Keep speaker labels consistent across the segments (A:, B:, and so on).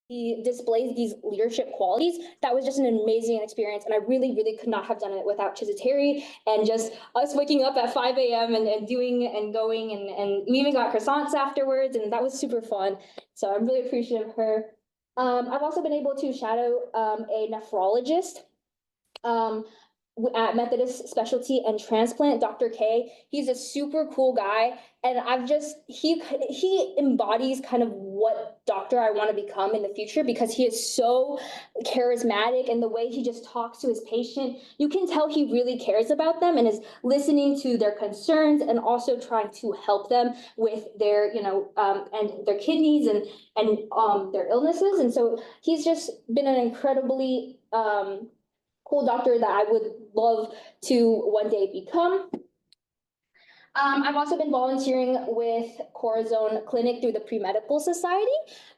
A: he displays these leadership qualities. That was just an amazing experience, and I really, really could not have done it without Chizateri and just us waking up at 5 a.m. and doing and going, and we even got croissants afterwards, and that was super fun. So I'm really appreciative of her. I've also been able to shadow a nephrologist at Methodist Specialty and Transplant, Dr. K. He's a super cool guy, and he embodies kind of what doctor I want to become in the future, because he is so charismatic, and the way he just talks to his patient, you can tell he really cares about them and is listening to their concerns and also trying to help them with their and their kidneys and their illnesses. And so he's just been an incredibly cool doctor that I would love to one day become. I've also been volunteering with Corazon Clinic through the Pre-Medical Society.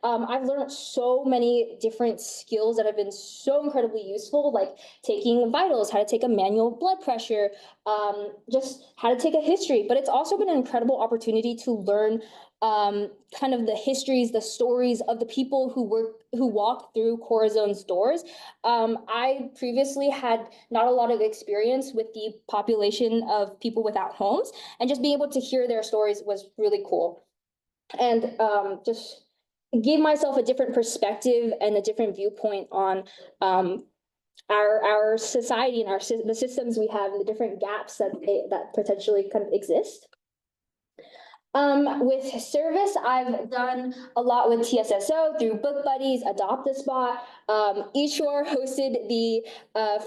A: I've learned so many different skills that have been so incredibly useful, like taking vitals, how to take a manual blood pressure, just how to take a history. But it's also been an incredible opportunity to learn kind of the histories, the stories of the people who walk through Corazon's doors. I previously had not a lot of experience with the population of people without homes, and just being able to hear their stories was really cool. And just gave myself a different perspective and a different viewpoint on our society and the systems we have and the different gaps that potentially kind of exist. With service, I've done a lot with TSSO through Book Buddies, Adopt a Spot. EOY hosted the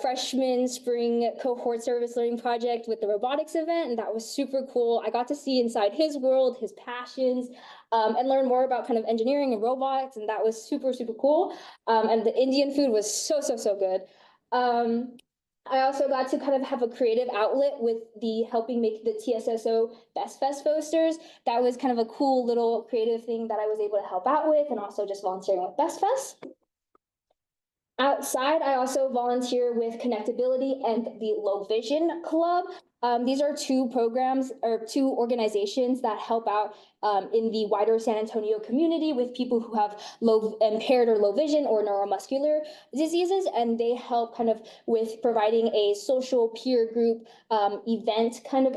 A: freshman spring cohort service learning project with the robotics event, and that was super cool. I got to see inside his world, his passions, and learn more about kind of engineering and robots, and that was super, super cool. And the Indian food was so, so, so good. I also got to kind of have a creative outlet with the helping make the TSSO Best Fest posters. That was kind of a cool little creative thing that I was able to help out with, and also just volunteering with Best Fest. Outside, I also volunteer with Connectability and the Low Vision Club. These are two programs or two organizations that help out in the wider San Antonio community with people who have impaired or low vision or neuromuscular diseases, and they help kind of with providing a social peer group event kind of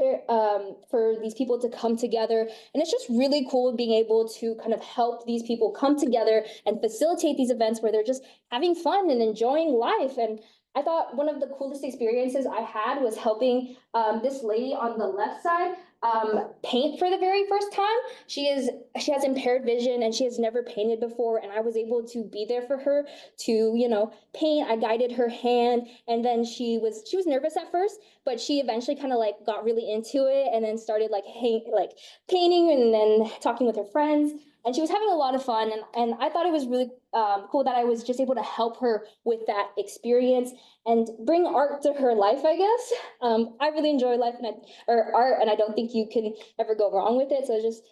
A: for these people to come together. And it's just really cool being able to kind of help these people come together and facilitate these events where they're just having fun and enjoying life. And I thought one of the coolest experiences I had was helping this lady on the left side paint for the very first time. She has impaired vision and she has never painted before, and I was able to be there for her to paint. I guided her hand, and then she was nervous at first, but she eventually kind of like got really into it, and then started like painting and then talking with her friends. And she was having a lot of fun, and I thought it was really cool that I was just able to help her with that experience and bring art to her life, I guess. I really enjoy life or art, and I don't think you can ever go wrong with it. So it's just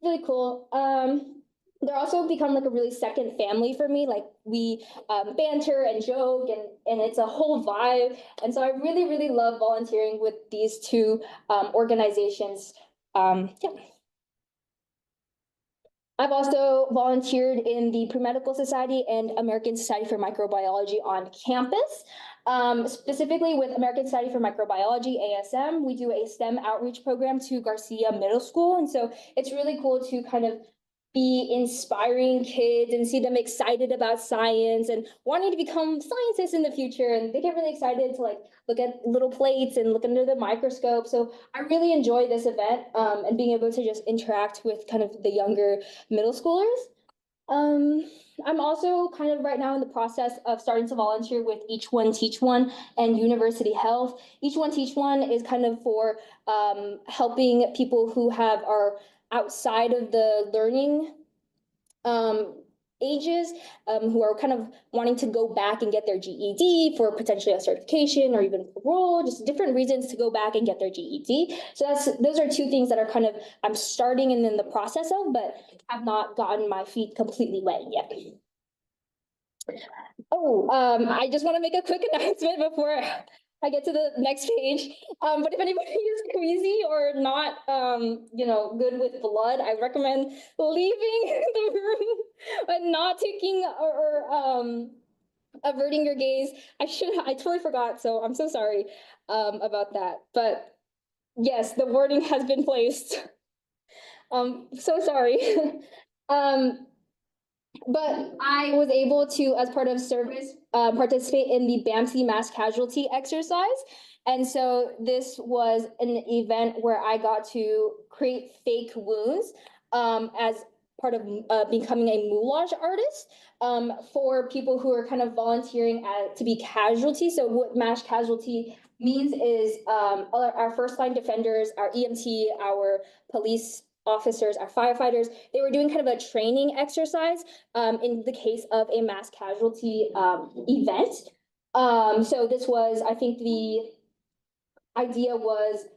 A: really cool. They're also become like a really second family for me. Like we banter and joke, and it's a whole vibe. And so I really, really love volunteering with these two organizations. Yeah. I've also volunteered in the Pre-Medical Society and American Society for Microbiology on campus. Specifically with American Society for Microbiology, ASM, we do a STEM outreach program to Garcia Middle School. And so it's really cool to kind of be inspiring kids and see them excited about science and wanting to become scientists in the future. And they get really excited to like look at little plates and look under the microscope. So I really enjoy this event and being able to just interact with kind of the younger middle schoolers. I'm also kind of right now in the process of starting to volunteer with Each One Teach One and University Health. Each One Teach One is kind of for helping people who are outside of the learning ages, who are kind of wanting to go back and get their GED for potentially a certification or even parole, just different reasons to go back and get their GED. So those are two things that are kind of I'm starting and in the process of, but have not gotten my feet completely wet yet. Oh, I just want to make a quick announcement before I get to the next page. But if anybody is queasy or not, good with blood, I recommend leaving the room and not taking or averting your gaze. I totally forgot, so I'm so sorry about that. But yes, the warning has been placed. So sorry. um, but I was able to, as part of service, participate in the BAMC mass casualty exercise. And so this was an event where I got to create fake wounds as part of becoming a moulage artist for people who are kind of volunteering to be casualties. So what mass casualty means is our first line defenders, our EMT, our police officers, our firefighters, they were doing kind of a training exercise in the case of a mass casualty event. So this was, I think the idea was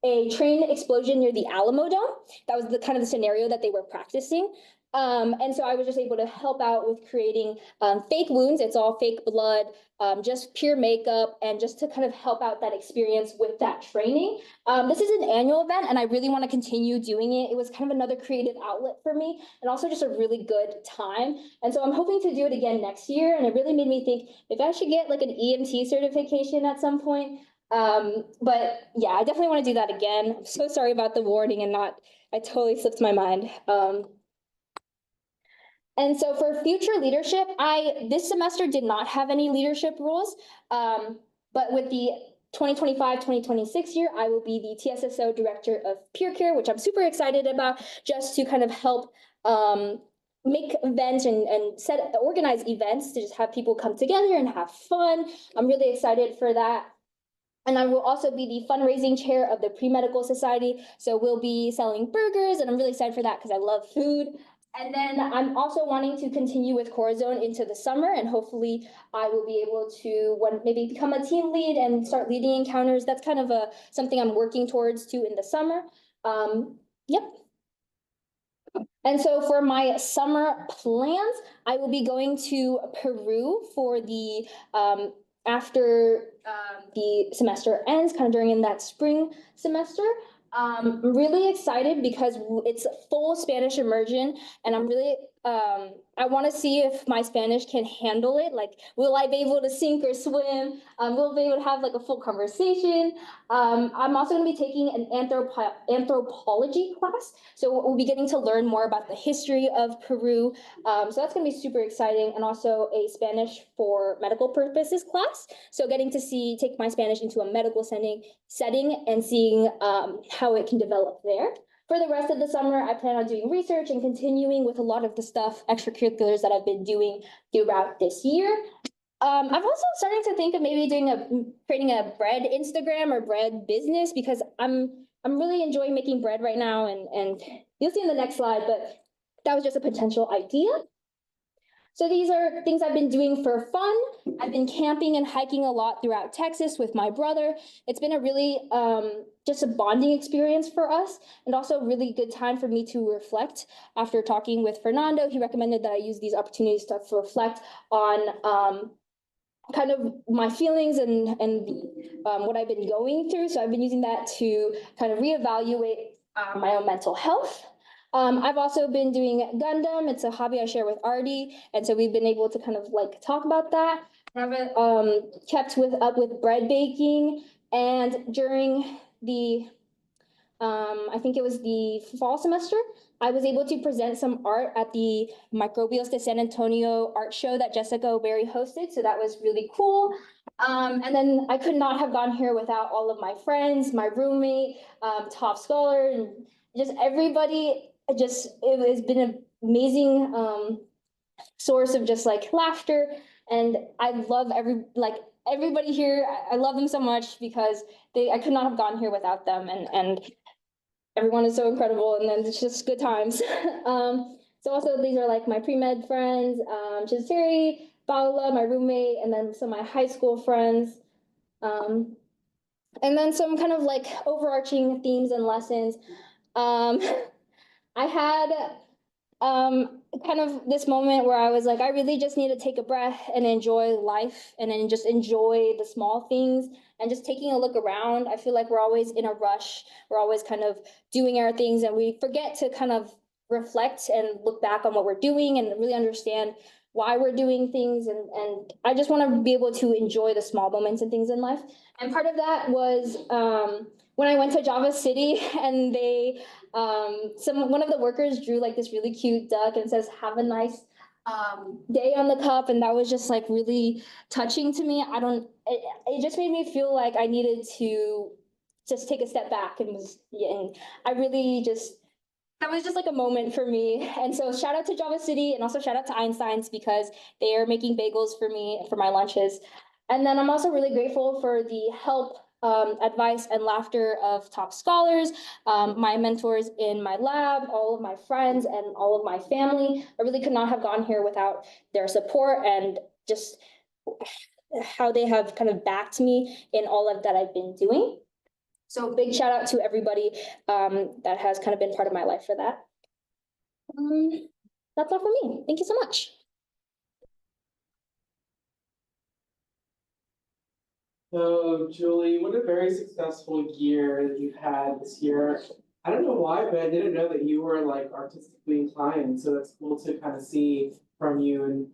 A: a train explosion near the Alamo Dome. That was the kind of the scenario that they were practicing. And so I was just able to help out with creating fake wounds. It's all fake blood, just pure makeup, and just to kind of help out that experience with that training. This is an annual event, and I really want to continue doing it. It was kind of another creative outlet for me, and also just a really good time. And so I'm hoping to do it again next year. And it really made me think if I should get like an EMT certification at some point. But yeah, I definitely want to do that again. I'm so sorry about the warning and I totally slipped my mind. And so for future leadership, this semester did not have any leadership roles, but with the 2025-2026 year, I will be the TSSO Director of Peer Care, which I'm super excited about, just to kind of help make events and organize events to just have people come together and have fun. I'm really excited for that. And I will also be the fundraising chair of the Pre-Medical Society. So we'll be selling burgers, and I'm really excited for that because I love food. And then I'm also wanting to continue with Corazon into the summer, and hopefully I will be able to maybe become a team lead and start leading encounters. That's kind of something I'm working towards too in the summer. Yep. And so for my summer plans, I will be going to Peru for the after the semester ends, kind of during in that spring semester. I'm really excited because it's full Spanish immersion, and I'm really I want to see if my Spanish can handle it. Like, will I be able to sink or swim? Will I be able to have like a full conversation? I'm also going to be taking an anthropology class, so we'll be getting to learn more about the history of Peru. So that's going to be super exciting, and also a Spanish for medical purposes class. So getting to take my Spanish into a medical setting and seeing how it can develop there. For the rest of the summer, I plan on doing research and continuing with a lot of the extracurriculars that I've been doing throughout this year. I'm also starting to think of maybe creating a bread Instagram or bread business, because I'm really enjoying making bread right now, and you'll see in the next slide, but that was just a potential idea. So these are things I've been doing for fun. I've been camping and hiking a lot throughout Texas with my brother. It's been a really just a bonding experience for us, and also a really good time for me to reflect. After talking with Fernando, he recommended that I use these opportunities to reflect on kind of my feelings and what I've been going through. So I've been using that to kind of reevaluate my own mental health. I've also been doing Gundam. It's a hobby I share with Artie, and so we've been able to kind of like talk about that. I've kept up with bread baking, and during the I think it was the fall semester, I was able to present some art at the Microbios de San Antonio art show that Jessica O'Berry hosted. So that was really cool. And then I could not have gone here without all of my friends, my roommate, top scholar, and just everybody. It has been an amazing source of just like laughter. And I love everybody here. I love them so much because I could not have gone here without them. And everyone is so incredible, and then it's just good times. So also these are like my pre-med friends, Chisari, Paula, my roommate, and then some of my high school friends. And then some kind of like overarching themes and lessons. I had kind of this moment where I was like, I really just need to take a breath and enjoy life and then just enjoy the small things and just taking a look around. I feel like we're always in a rush. We're always kind of doing our things and we forget to kind of reflect and look back on what we're doing and really understand why we're doing things. And I just want to be able to enjoy the small moments and things in life. And part of that was when I went to Java City and one of the workers drew like this really cute duck and it says, "Have a nice day" on the cup, and that was just like really touching to me. It just made me feel like I needed to just take a step back and I really just that was just like a moment for me. And so shout out to Java City and also shout out to Einstein's because they are making bagels for me for my lunches. And then I'm also really grateful for the help, advice, and laughter of top scholars, my mentors in my lab, all of my friends, and all of my family. I really could not have gone here without their support and just how they have kind of backed me in all of that I've been doing. So big shout out to everybody that has kind of been part of my life for that. That's all for me. Thank you so much.
B: So, Julie, what a very successful year that you've had this year. I don't know why, but I didn't know that you were like artistically inclined. So it's cool to kind of see from you and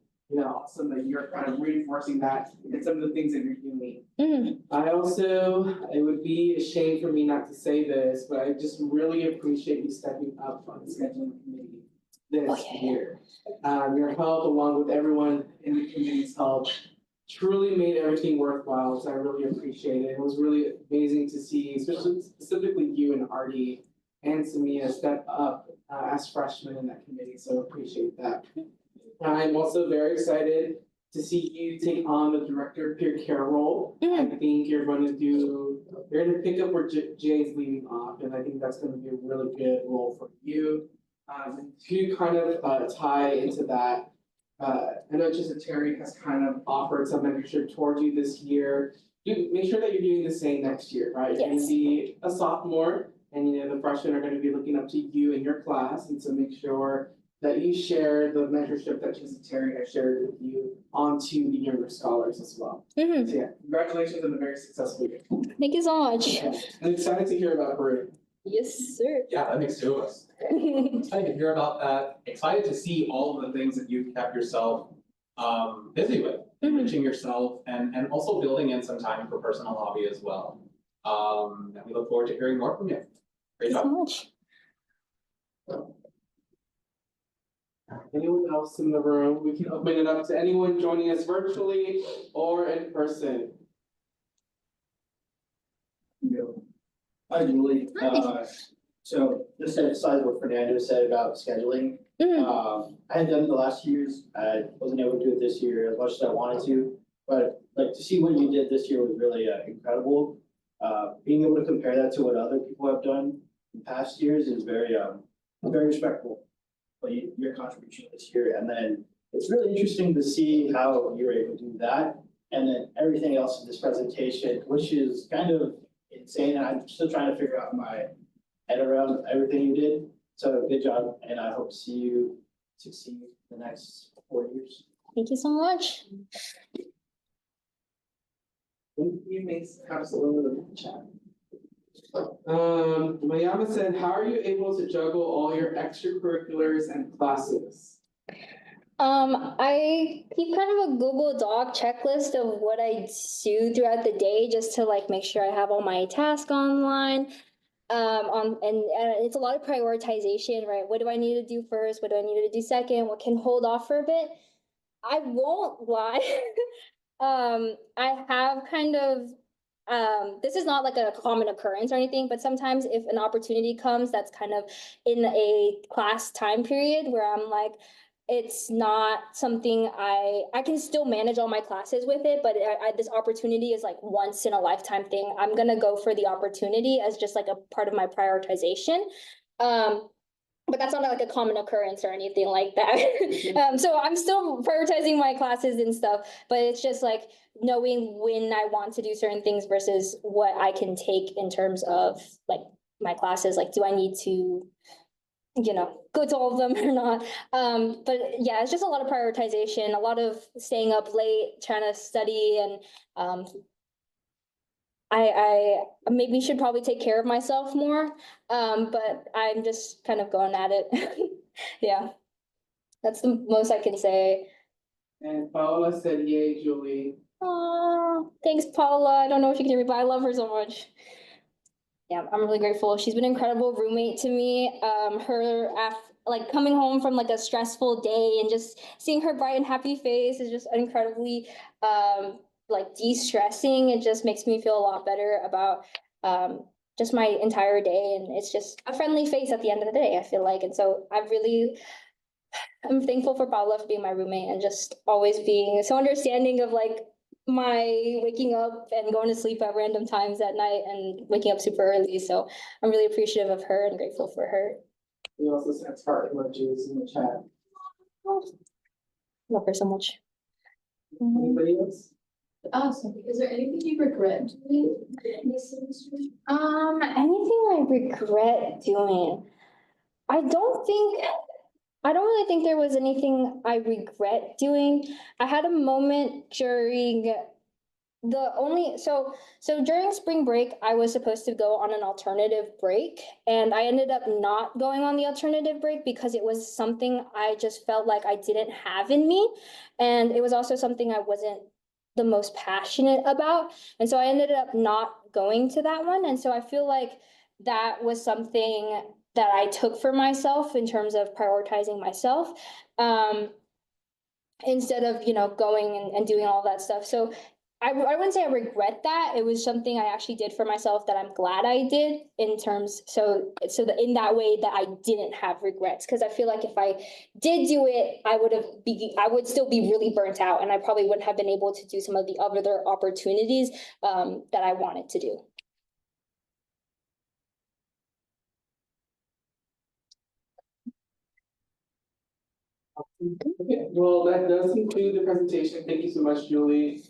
B: awesome that you're kind of reinforcing that in some of the things that you're doing. It would be a shame for me not to say this, but I just really appreciate you stepping up on the scheduling committee this year. Your help, along with everyone in the committee's help, truly made everything worthwhile. So I really appreciate it. It was really amazing to see, especially specifically you and Artie and Samia step up as freshmen in that committee. So appreciate that. I'm also very excited to see you take on the director of peer care role. I think you're going to pick up where Jay's leaving off, and I think that's going to be a really good role for you. To kind of tie into that, I know just Terry has kind of offered some mentorship towards you this year. You make sure that you're doing the same next year, right? You're going to be a sophomore, and the freshmen are going to be looking up to you in your class, and so make sure that you share the mentorship that Just Terry has shared with you onto the younger scholars as well. So yeah, congratulations on a very successful year.
A: Thank you so much.
B: Yeah. I'm excited to hear about Peru.
A: Yes, sir.
C: Yeah, that makes two of us. Excited to hear about that. Excited to see all of the things that you've kept yourself busy with, enriching yourself, and also building in some time for personal hobby as well. And we look forward to hearing more from you. Great job.
A: Thank you so much.
B: Anyone else in the room? We can open it up to anyone joining us virtually or in person.
D: Hi, Julie. So just to emphasize what Fernando said about scheduling, I had done it the last 2 years. I wasn't able to do it this year as much as I wanted to, but like to see what you did this year was really incredible. Being able to compare that to what other people have done in past years is very respectful. But your contribution this year, and then it's really interesting to see how you're able to do that, and then everything else in this presentation, which is kind of insane. And I'm still trying to figure out my head around everything you did. So good job, and I hope to see you succeed in the next 4 years.
A: Thank you so much.
B: You may have someone in the chat. Mayama said, how are you able to juggle all your extracurriculars and classes?
A: I keep kind of a Google Doc checklist of what I do throughout the day just to like make sure I have all my tasks online. And it's a lot of prioritization, right? What do I need to do first? What do I need to do second? What can hold off for a bit? I won't lie. I have kind of this is not like a common occurrence or anything, but sometimes if an opportunity comes that's kind of in a class time period where I'm like, it's not something I can still manage all my classes with it, but this opportunity is like once in a lifetime thing. I'm gonna go for the opportunity as just like a part of my prioritization. But that's not like a common occurrence or anything like that. So I'm still prioritizing my classes and stuff, but it's just like knowing when I want to do certain things versus what I can take in terms of like my classes. Like, do I need to good to all of them or not. But yeah, it's just a lot of prioritization, a lot of staying up late, trying to study, and I maybe should probably take care of myself more. But I'm just kind of going at it. Yeah, that's the most I can say.
B: And Paola said, yay, Julie.
A: Aw, thanks, Paula. I don't know if you can hear me, but I love her so much. Yeah, I'm really grateful. She's been an incredible roommate to me. Like coming home from like a stressful day and just seeing her bright and happy face is just incredibly like de-stressing. It just makes me feel a lot better about just my entire day. And it's just a friendly face at the end of the day, I feel like. And so I'm thankful for Paula for being my roommate and just always being so understanding of like my waking up and going to sleep at random times at night and waking up super early. So I'm really appreciative of her and grateful for her.
B: We also sent heart emojis in the chat.
A: Love her so much.
B: Anybody else?
E: Awesome. Is there anything you regret doing this semester?
A: Anything I regret doing? I don't really think there was anything I regret doing. I had a moment during during spring break, I was supposed to go on an alternative break, and I ended up not going on the alternative break because it was something I just felt like I didn't have in me. And it was also something I wasn't the most passionate about. And so I ended up not going to that one. And so I feel like that was something that I took for myself in terms of prioritizing myself. Instead of, going and doing all that stuff. So I wouldn't say I regret that. It was something I actually did for myself that I'm glad I did in terms, so that in that way that I didn't have regrets. Because I feel like if I did do it, I would still be really burnt out, and I probably wouldn't have been able to do some of the other opportunities that I wanted to do.
B: Okay, well, that does conclude the presentation. Thank you so much, Julie.